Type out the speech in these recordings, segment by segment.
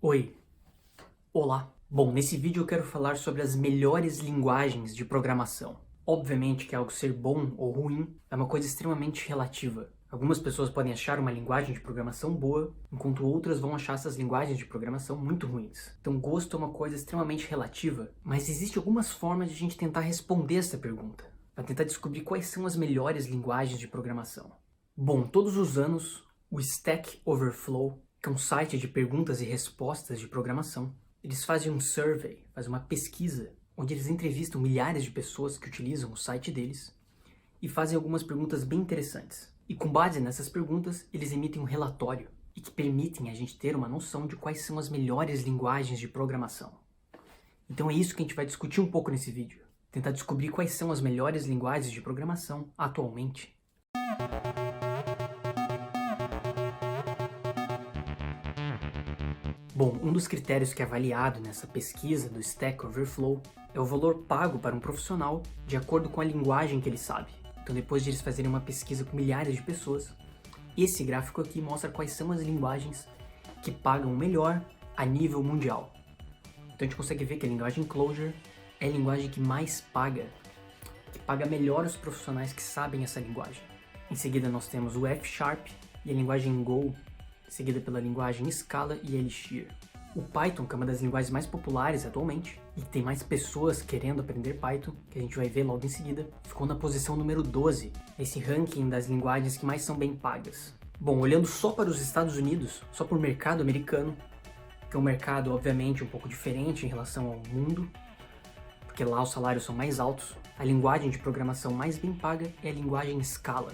Oi, olá. Bom, nesse vídeo eu quero falar sobre as melhores linguagens de programação. Obviamente que algo ser bom ou ruim é uma coisa extremamente relativa. Algumas pessoas podem achar uma linguagem de programação boa, enquanto outras vão achar essas linguagens de programação muito ruins. Então, gosto é uma coisa extremamente relativa, mas existem algumas formas de a gente tentar responder essa pergunta, para tentar descobrir quais são as melhores linguagens de programação. Bom, todos os anos, o Stack Overflow, que é um site de perguntas e respostas de programação, eles fazem um survey, fazem uma pesquisa, onde eles entrevistam milhares de pessoas que utilizam o site deles e fazem algumas perguntas bem interessantes. E com base nessas perguntas, eles emitem um relatório e que permitem a gente ter uma noção de quais são as melhores linguagens de programação. Então é isso que a gente vai discutir um pouco nesse vídeo. Tentar descobrir quais são as melhores linguagens de programação atualmente. Bom, um dos critérios que é avaliado nessa pesquisa do Stack Overflow é o valor pago para um profissional de acordo com a linguagem que ele sabe. Então, depois de eles fazerem uma pesquisa com milhares de pessoas, esse gráfico aqui mostra quais são as linguagens que pagam melhor a nível mundial. Então, a gente consegue ver que a linguagem Clojure é a linguagem que mais paga, que paga melhor os profissionais que sabem essa linguagem. Em seguida, nós temos o F# e a linguagem Go, seguida pela linguagem Scala e Elixir. O Python, que é uma das linguagens mais populares atualmente, e que tem mais pessoas querendo aprender Python, que a gente vai ver logo em seguida, ficou na posição número 12, nesse ranking das linguagens que mais são bem pagas. Bom, olhando só para os Estados Unidos, só para o mercado americano, que é um mercado, obviamente, um pouco diferente em relação ao mundo, porque lá os salários são mais altos, a linguagem de programação mais bem paga é a linguagem Scala,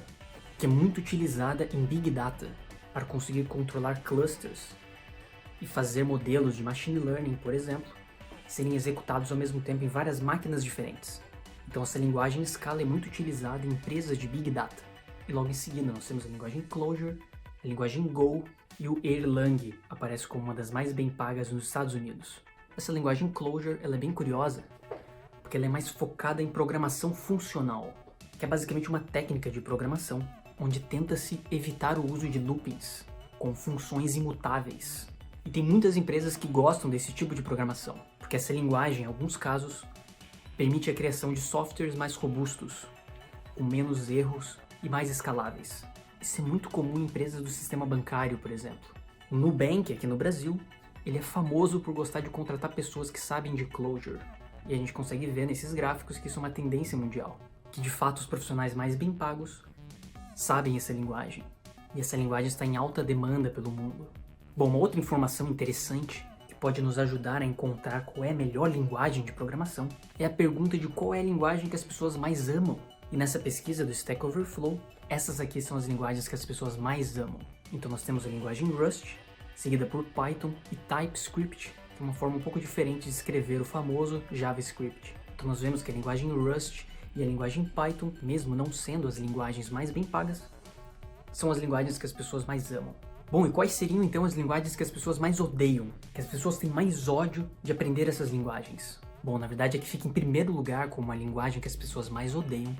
que é muito utilizada em Big Data, para conseguir controlar clusters e fazer modelos de machine learning, por exemplo, serem executados ao mesmo tempo em várias máquinas diferentes. Então essa linguagem Scala é muito utilizada em empresas de Big Data. E logo em seguida nós temos a linguagem Clojure, a linguagem Go e o Erlang aparece como uma das mais bem pagas nos Estados Unidos. Essa linguagem Clojure ela é bem curiosa, porque ela é mais focada em programação funcional, que é basicamente uma técnica de programação onde tenta-se evitar o uso de loopings com funções imutáveis. E tem muitas empresas que gostam desse tipo de programação, porque essa linguagem, em alguns casos, permite a criação de softwares mais robustos, com menos erros e mais escaláveis. Isso é muito comum em empresas do sistema bancário, por exemplo. O Nubank, aqui no Brasil, ele é famoso por gostar de contratar pessoas que sabem de Clojure. E a gente consegue ver nesses gráficos que isso é uma tendência mundial, que de fato os profissionais mais bem pagos sabem essa linguagem, e essa linguagem está em alta demanda pelo mundo. Bom, uma outra informação interessante que pode nos ajudar a encontrar qual é a melhor linguagem de programação é a pergunta de qual é a linguagem que as pessoas mais amam. E nessa pesquisa do Stack Overflow, essas aqui são as linguagens que as pessoas mais amam. Então nós temos a linguagem Rust, seguida por Python e TypeScript, que é uma forma um pouco diferente de escrever o famoso JavaScript. Então nós vemos que a linguagem Rust e a linguagem Python, mesmo não sendo as linguagens mais bem pagas, são as linguagens que as pessoas mais amam. Bom, e quais seriam então as linguagens que as pessoas mais odeiam? Que as pessoas têm mais ódio de aprender essas linguagens? Bom, na verdade, a que fica em primeiro lugar como a linguagem que as pessoas mais odeiam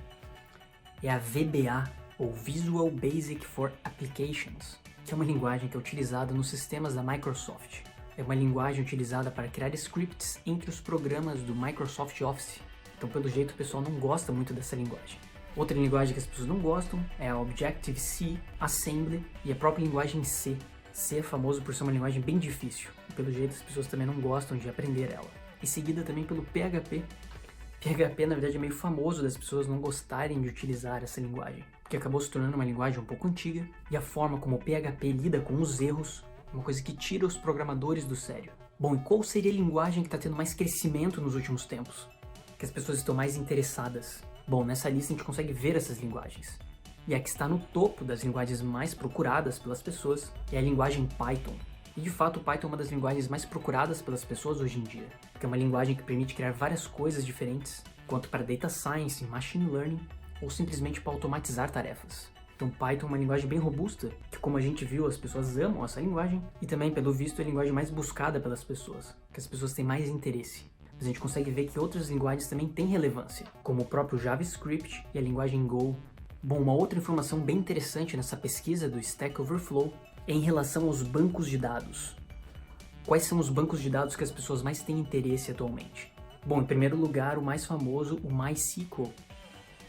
é a VBA, ou Visual Basic for Applications, que é uma linguagem que é utilizada nos sistemas da Microsoft. É uma linguagem utilizada para criar scripts entre os programas do Microsoft Office. Então, pelo jeito, o pessoal não gosta muito dessa linguagem. Outra linguagem que as pessoas não gostam é a Objective-C, Assembly e a própria linguagem C. C é famoso por ser uma linguagem bem difícil, e pelo jeito as pessoas também não gostam de aprender ela. E seguida também pelo PHP. PHP, na verdade, é meio famoso das pessoas não gostarem de utilizar essa linguagem, porque acabou se tornando uma linguagem um pouco antiga, e a forma como o PHP lida com os erros é uma coisa que tira os programadores do sério. Bom, e qual seria a linguagem que está tendo mais crescimento nos últimos tempos? Que as pessoas estão mais interessadas? Bom, nessa lista a gente consegue ver essas linguagens. E a que está no topo das linguagens mais procuradas pelas pessoas é a linguagem Python. E de fato o Python é uma das linguagens mais procuradas pelas pessoas hoje em dia, porque é uma linguagem que permite criar várias coisas diferentes, quanto para Data Science, Machine Learning, ou simplesmente para automatizar tarefas. Então Python é uma linguagem bem robusta, que como a gente viu, as pessoas amam essa linguagem, e também, pelo visto, é a linguagem mais buscada pelas pessoas, que as pessoas têm mais interesse. Mas a gente consegue ver que outras linguagens também têm relevância, como o próprio JavaScript e a linguagem Go. Bom, uma outra informação bem interessante nessa pesquisa do Stack Overflow é em relação aos bancos de dados. quais são os bancos de dados que as pessoas mais têm interesse atualmente? Bom, em primeiro lugar, o mais famoso, o MySQL,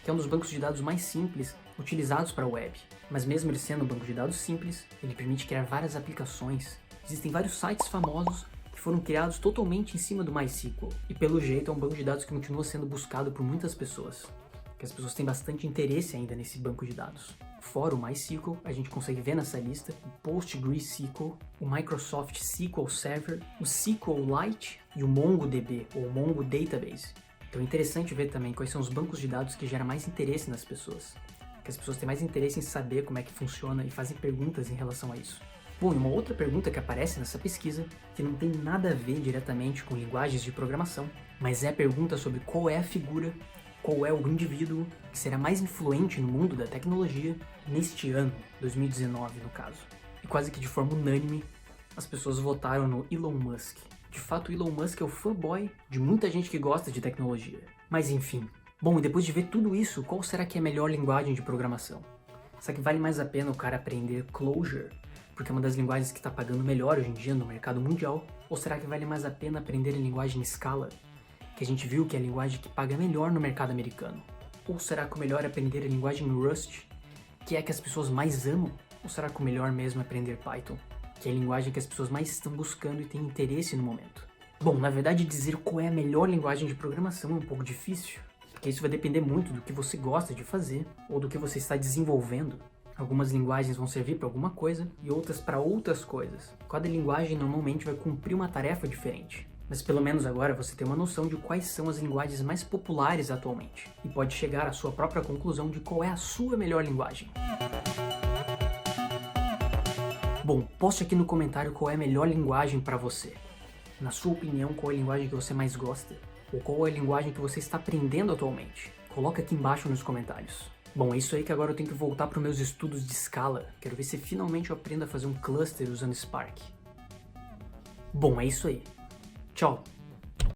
que é um dos bancos de dados mais simples utilizados para a web. Mas mesmo ele sendo um banco de dados simples, ele permite criar várias aplicações. Existem vários sites famosos que foram criados totalmente em cima do MySQL. E pelo jeito é um banco de dados que continua sendo buscado por muitas pessoas, que as pessoas têm bastante interesse ainda nesse banco de dados. Fora o MySQL, a gente consegue ver nessa lista o PostgreSQL, o Microsoft SQL Server, o SQLite e o MongoDB, ou Mongo Database. Então é interessante ver também quais são os bancos de dados que geram mais interesse nas pessoas, que as pessoas têm mais interesse em saber como é que funciona e fazem perguntas em relação a isso. Bom, e uma outra pergunta que aparece nessa pesquisa, que não tem nada a ver diretamente com linguagens de programação, mas é a pergunta sobre qual é a figura, qual é o indivíduo que será mais influente no mundo da tecnologia neste ano, 2019 no caso. E quase que de forma unânime, as pessoas votaram no Elon Musk. De fato, o Elon Musk é o fanboy de muita gente que gosta de tecnologia. Mas enfim. Bom, e depois de ver tudo isso, qual será que é a melhor linguagem de programação? Será que vale mais a pena o cara aprender Clojure, porque é uma das linguagens que está pagando melhor hoje em dia no mercado mundial? Ou será que vale mais a pena aprender a linguagem Scala, que a gente viu que é a linguagem que paga melhor no mercado americano? Ou será que o melhor é aprender a linguagem Rust, que é a que as pessoas mais amam? Ou será que o melhor mesmo é aprender Python, que é a linguagem que as pessoas mais estão buscando e têm interesse no momento? Bom, na verdade dizer qual é a melhor linguagem de programação é um pouco difícil, porque isso vai depender muito do que você gosta de fazer ou do que você está desenvolvendo. Algumas linguagens vão servir para alguma coisa e outras para outras coisas. Cada linguagem normalmente vai cumprir uma tarefa diferente. Mas pelo menos agora você tem uma noção de quais são as linguagens mais populares atualmente e pode chegar à sua própria conclusão de qual é a sua melhor linguagem. Bom, poste aqui no comentário qual é a melhor linguagem para você. Na sua opinião, qual é a linguagem que você mais gosta? Ou qual é a linguagem que você está aprendendo atualmente? Coloca aqui embaixo nos comentários. Bom, é isso aí que agora eu tenho que voltar para os meus estudos de Scala. Quero ver se finalmente eu aprendo a fazer um cluster usando Spark. Bom, é isso aí. Tchau!